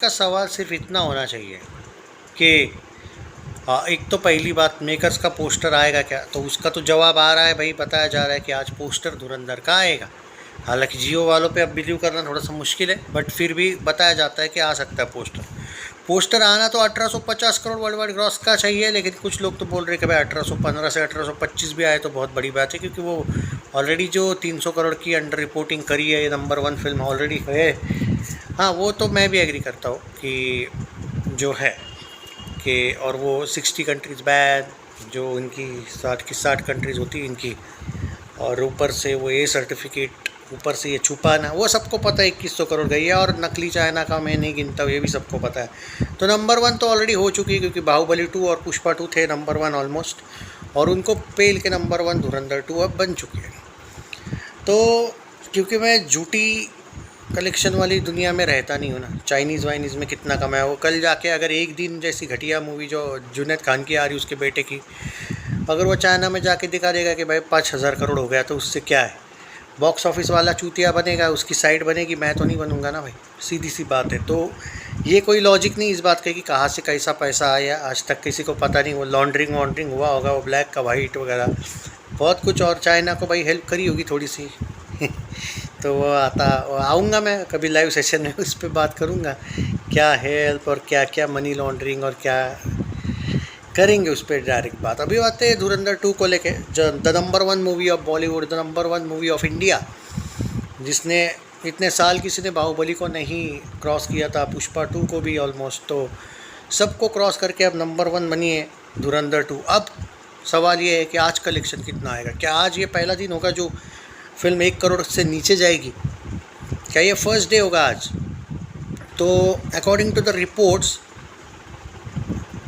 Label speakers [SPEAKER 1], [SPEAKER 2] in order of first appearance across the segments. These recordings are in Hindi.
[SPEAKER 1] का सवाल सिर्फ इतना होना चाहिए कि एक तो पहली बात, मेकर्स का पोस्टर आएगा क्या, तो उसका तो जवाब आ रहा है भाई, बताया जा रहा है कि आज पोस्टर धुरंधर का आएगा। हालांकि जियो वालों पे अब बिलीव करना थोड़ा सा मुश्किल है, बट फिर भी बताया जाता है कि आ सकता है पोस्टर आना तो 1850 करोड़ वर्ल्ड वाइड ग्रॉस का चाहिए, लेकिन कुछ लोग तो बोल रहे हैं कि भाई 1815 से 1825 भी आए तो बहुत बड़ी बात है, क्योंकि वो ऑलरेडी जो 300 करोड़ की अंडर रिपोर्टिंग करी है, ये नंबर 1 फिल्म ऑलरेडी है। हाँ, वो तो मैं भी एग्री करता हूँ कि जो है कि, और वो 60 कंट्रीज़ बैन, जो इनकी 60 कंट्रीज़ होती है इनकी, और ऊपर से वो ए सर्टिफिकेट, ऊपर से ये छुपाना, वो सबको पता है 2100 करोड़ गई है। और नकली चाइना का मैं नहीं गिनता हूँ, ये भी सबको पता है। तो नंबर 1 तो ऑलरेडी हो चुकी है, क्योंकि बाहुबली 2 और पुष्पा 2 थे नंबर 1 ऑलमोस्ट, और उनको पेल के नंबर 1 धुरंधर 2 अब बन चुके हैं। तो क्योंकि मैं झूठी कलेक्शन वाली दुनिया में रहता नहीं हूँ ना, चाइनीज़ वाइनीज़ में कितना कमाया वो, कल जाके अगर एक दिन जैसी घटिया मूवी जो जुनैद खान की आ रही उसके बेटे की, अगर वो चाइना में जाके दिखा देगा कि भाई 5000 करोड़ हो गया, तो उससे क्या है, बॉक्स ऑफिस वाला चूतिया बनेगा, उसकी साइड बनेगी, मैं तो नहीं बनूंगा ना भाई, सीधी सी बात है। तो ये कोई लॉजिक नहीं इस बात का कि कहाँ से कैसा पैसा आया, आज तक किसी को पता नहीं। वो लॉन्ड्रिंग वॉन्ड्रिंग हुआ होगा, वो ब्लैक का वाइट वगैरह बहुत कुछ, और चाइना को भाई हेल्प करी होगी थोड़ी सी तो वो आऊँगा मैं कभी लाइव सेशन में, उस पर बात करूँगा क्या हेल्प और क्या क्या मनी लॉन्ड्रिंग और क्या करेंगे, उस पर डायरेक्ट बात। अभी बात है धुरंधर 2 को लेके, जो the number 1 movie of Bollywood, the number 1 movie of India, जिसने इतने साल किसी ने बाहुबली को नहीं क्रॉस किया था, पुष्पा 2 को भी ऑलमोस्ट, तो सबको क्रॉस करके अब नंबर 1 बनी है धुरंधर 2। अब सवाल ये है कि आज कलेक्शन कितना आएगा, क्या आज ये पहला दिन होगा जो फिल्म 1 करोड़ से नीचे जाएगी, क्या ये फर्स्ट डे होगा आज? तो according to the reports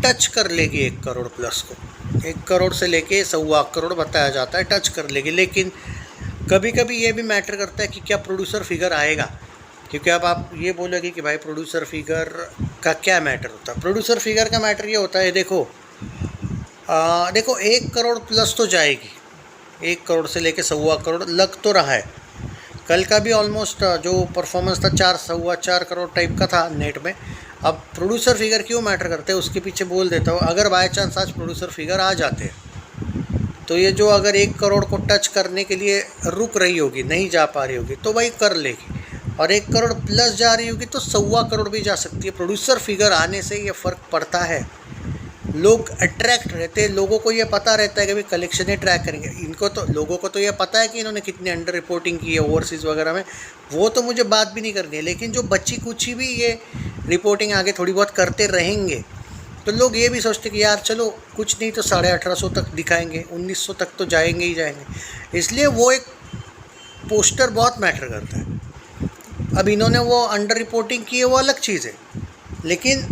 [SPEAKER 1] touch कर लेगी 1 करोड़ प्लस को, 1 करोड़ से लेके 1.25 करोड़ बताया जाता है, टच कर लेगी। लेकिन कभी कभी ये भी मैटर करता है कि क्या प्रोड्यूसर फिगर आएगा, क्योंकि अब आप ये बोलोगे कि भाई प्रोड्यूसर फिगर का क्या मैटर होता है। प्रोड्यूसर फिगर का मैटर ये होता है, देखो 1 करोड़ प्लस तो जाएगी, 1 करोड़ से लेके 1.25 करोड़ लग तो रहा है। कल का भी ऑलमोस्ट जो परफॉर्मेंस था 4-4.25 करोड़ टाइप का था नेट में। अब प्रोड्यूसर फिगर क्यों मैटर करते हैं, उसके पीछे बोल देता हूँ। अगर बाय चांस आज प्रोड्यूसर फिगर आ जाते हैं, तो ये जो अगर 1 करोड़ को टच करने के लिए रुक रही होगी, नहीं जा पा रही होगी, तो भाई कर लेगी, और 1 करोड़ प्लस जा रही होगी तो 1.25 करोड़ भी जा सकती है। प्रोड्यूसर फिगर आने से ये फ़र्क पड़ता है, लोग अट्रैक्ट रहते हैं, लोगों को ये पता रहता है कि भाई कलेक्शन ही ट्रैक करेंगे। इनको तो, लोगों को तो ये पता है कि इन्होंने कितनी अंडर रिपोर्टिंग की है ओवरसीज़ वगैरह में, वो तो मुझे बात भी नहीं करनी है। लेकिन जो बच्ची कुची भी ये रिपोर्टिंग आगे थोड़ी बहुत करते रहेंगे, तो लोग ये भी सोचते कि यार चलो कुछ नहीं तो 1850 तक दिखाएंगे, 1900 तक तो जाएंगे ही जाएंगे। इसलिए वो एक पोस्टर बहुत मैटर करता है। अब इन्होंने वो अंडर रिपोर्टिंग की है, वो अलग चीज़ है, लेकिन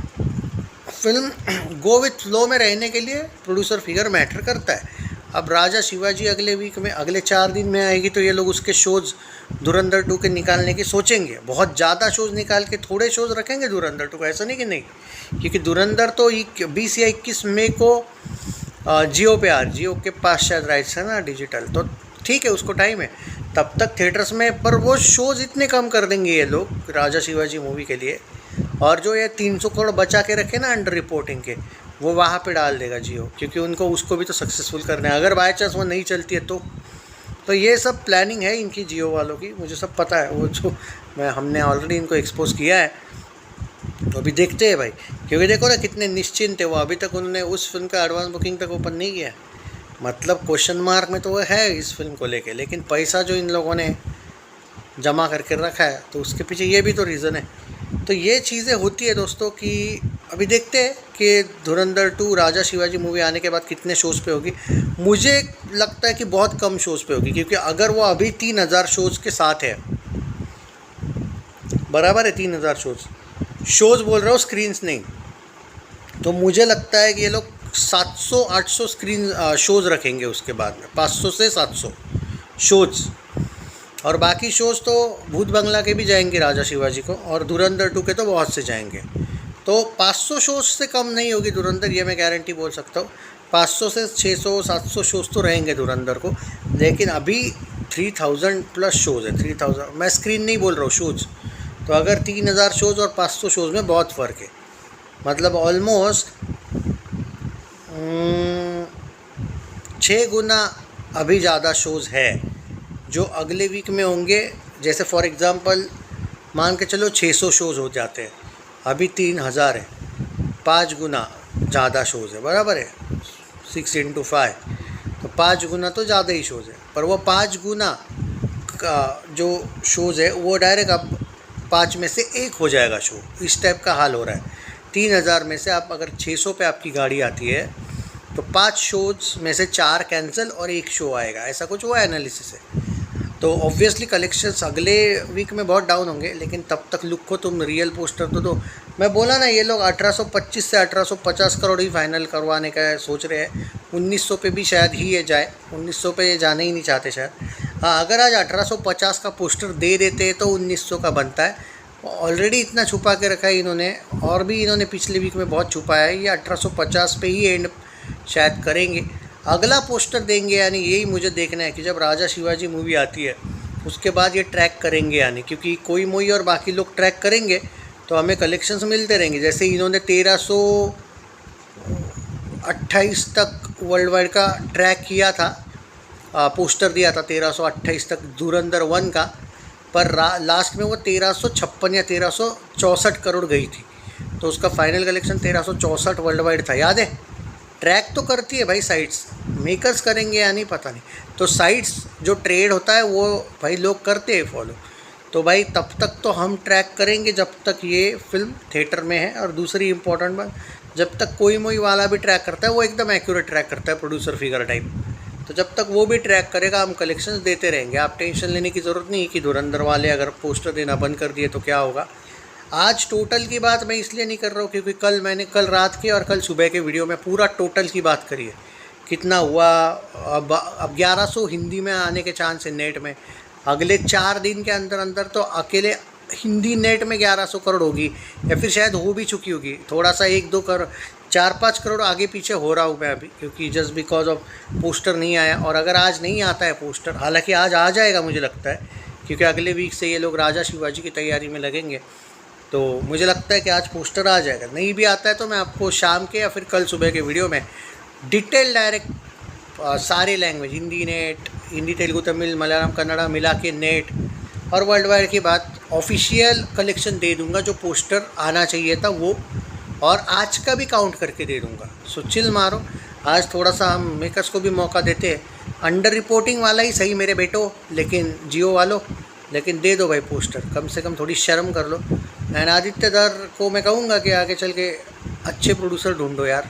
[SPEAKER 1] फिल्म गो विथ फ्लो में रहने के लिए प्रोड्यूसर फिगर मैटर करता है। अब राजा शिवाजी अगले वीक में, अगले 4 दिन में आएगी, तो ये लोग उसके शोज़ धुरंधर 2 के निकालने की सोचेंगे, बहुत ज़्यादा शोज़ निकाल के थोड़े शोज़ रखेंगे धुरंधर 2 को, ऐसा नहीं कि नहीं, क्योंकि धुरंधर तो 20 या 21 मई को जियो पे जियो के पास शायद राइट्स है ना डिजिटल, तो ठीक है उसको टाइम है, तब तक थिएटर्स में। पर वो शोज़ इतने कम कर देंगे ये लोग राजा शिवाजी मूवी के लिए, और जो ये 300 करोड़ बचा के रखे ना अंडर रिपोर्टिंग के, वो वहाँ पे डाल देगा जियो, क्योंकि उनको उसको भी तो सक्सेसफुल करना है। अगर बाय चांस वो नहीं चलती है तो ये सब प्लानिंग है इनकी जियो वालों की, मुझे सब पता है। वो जो हमने ऑलरेडी इनको एक्सपोज किया है, तो अभी देखते हैं भाई, क्योंकि देखो ना कितने निश्चिंत है वो, अभी तक उन्होंने उस फिल्म का एडवांस बुकिंग तक ओपन नहीं किया, मतलब क्वेश्चन मार्क में तो वो है इस फिल्म को लेके। लेकिन पैसा जो इन लोगों ने जमा करके रखा है, तो उसके पीछे ये भी तो रीज़न है। तो ये चीज़ें होती है दोस्तों कि अभी देखते हैं कि धुरंधर 2 राजा शिवाजी मूवी आने के बाद कितने शोज़ पे होगी। मुझे लगता है कि बहुत कम शोज़ पे होगी, क्योंकि अगर वो अभी 3000 शोज़ के साथ है, बराबर है 3000 शोज़ बोल रहा हूँ, स्क्रीन्स नहीं, तो मुझे लगता है कि ये लोग 700-800 स्क्रीन शोज़ रखेंगे उसके बाद में, 500 से 700 शोज़, और बाकी शोज़ तो भूत बंगला के भी जाएंगे राजा शिवाजी को, और धुरंधर 2 के तो बहुत से जाएंगे। तो 500 शोज़ से कम नहीं होगी धुरंधर, ये मैं गारंटी बोल सकता हूँ। 500 से 600-700 शोज़ तो रहेंगे धुरंधर को, लेकिन अभी 3000 प्लस शोज़ है, 3000, मैं स्क्रीन नहीं बोल रहा हूँ, शोज़। तो अगर 3000 शोज़ और 500 शोज़ में बहुत फ़र्क है, मतलब ऑलमोस्ट 6 गुना अभी ज़्यादा शोज़ है जो अगले वीक में होंगे। जैसे फॉर एग्ज़ाम्पल मान के चलो 600 शोज़ हो जाते हैं, अभी 3000 है, 5 गुना ज़्यादा शोज़ है, बराबर है, 6 × 5, तो 5 गुना तो ज़्यादा ही शोज़ है। पर वो 5 गुना का जो शोज़ है वो डायरेक्ट अब 5 में से 1 हो जाएगा शो, इस टाइप का हाल हो रहा है। 3000 में से आप अगर 600 पे आपकी गाड़ी आती है तो 5 शोज़ में से 4 कैंसिल और 1 शो आएगा, ऐसा कुछ हुआ एनालिसिस है। तो ऑब्वियसली कलेक्शंस अगले वीक में बहुत डाउन होंगे, लेकिन तब तक लुक को तुम रियल पोस्टर तो मैं बोला ना, ये लोग 1825 से 1850 करोड़ ही फाइनल करवाने का सोच रहे हैं। 1900 पे भी शायद ही ये जाए, 1900 पे ये जाने ही नहीं चाहते शायद। हाँ, अगर आज 1850 का पोस्टर दे देते तो 1900 का बनता है। ऑलरेडी इतना छुपा के रखा है इन्होंने, और भी इन्होंने पिछले वीक में बहुत छुपाया है। ये 1850 पे ही एंड शायद करेंगे, अगला पोस्टर देंगे, यानी यही मुझे देखना है कि जब राजा शिवाजी मूवी आती है उसके बाद ये ट्रैक करेंगे, यानी क्योंकि कोई मोई और बाकी लोग ट्रैक करेंगे तो हमें कलेक्शंस मिलते रहेंगे। जैसे इन्होंने 1328 तक वर्ल्ड वाइड का ट्रैक किया था, पोस्टर दिया था 1328 तक धुरंधर 1 का, पर लास्ट में वो 1356 या 1364 करोड़ गई थी, तो उसका फाइनल कलेक्शन 1364 वर्ल्ड वाइड था, याद है। ट्रैक तो करती है भाई साइट्स, मेकर्स करेंगे या नहीं पता नहीं, तो साइट्स जो ट्रेड होता है वो भाई लोग करते हैं फॉलो। तो भाई तब तक तो हम ट्रैक करेंगे जब तक ये फिल्म थिएटर में है। और दूसरी इंपॉर्टेंट बात, जब तक कोई मोई वाला भी ट्रैक करता है वो एकदम एक्यूरेट ट्रैक करता है, प्रोड्यूसर फिगर टाइप, तो जब तक वो भी ट्रैक करेगा हम कलेक्शंस देते रहेंगे। आप टेंशन लेने की ज़रूरत नहीं कि धुरंधर वाले अगर पोस्टर देना बंद कर दिए तो क्या होगा। आज टोटल की बात मैं इसलिए नहीं कर रहा हूँ क्योंकि मैंने कल रात के और कल सुबह के वीडियो में पूरा टोटल की बात करी है, कितना हुआ। अब 1100 हिंदी में आने के चांस है नेट में, अगले 4 दिन के अंदर अंदर तो अकेले हिंदी नेट में 1100 करोड़ होगी, या फिर शायद हो भी चुकी होगी, थोड़ा सा 1-2 करोड़ 4-5 करोड़ आगे पीछे हो रहा हूँ मैं अभी, क्योंकि जस्ट बिकॉज ऑफ पोस्टर नहीं आया। और अगर आज नहीं आता है पोस्टर, हालांकि आज आ जाएगा मुझे लगता है, क्योंकि अगले वीक से ये लोग राजा शिवाजी की तैयारी में लगेंगे, तो मुझे लगता है कि आज पोस्टर आ जाएगा। नहीं भी आता है तो मैं आपको शाम के या फिर कल सुबह के वीडियो में डिटेल डायरेक्ट सारे लैंग्वेज, हिंदी नेट, हिंदी तेलुगु तमिल मलयालम कन्नड़ा मिला के नेट और वर्ल्ड वाइड की बात, ऑफिशियल कलेक्शन दे दूंगा जो पोस्टर आना चाहिए था वो, और आज का भी काउंट करके दे दूंगा। सो चिल मारो, आज थोड़ा सा हम मेकर्स को भी मौका देते हैं। अंडर रिपोर्टिंग वाला ही सही मेरे बेटो, लेकिन जियो वालों, लेकिन दे दो भाई पोस्टर, कम से कम थोड़ी शर्म कर लो। एंड आदित्य धर को मैं कहूँगा कि आगे चल के अच्छे प्रोड्यूसर ढूंढो यार।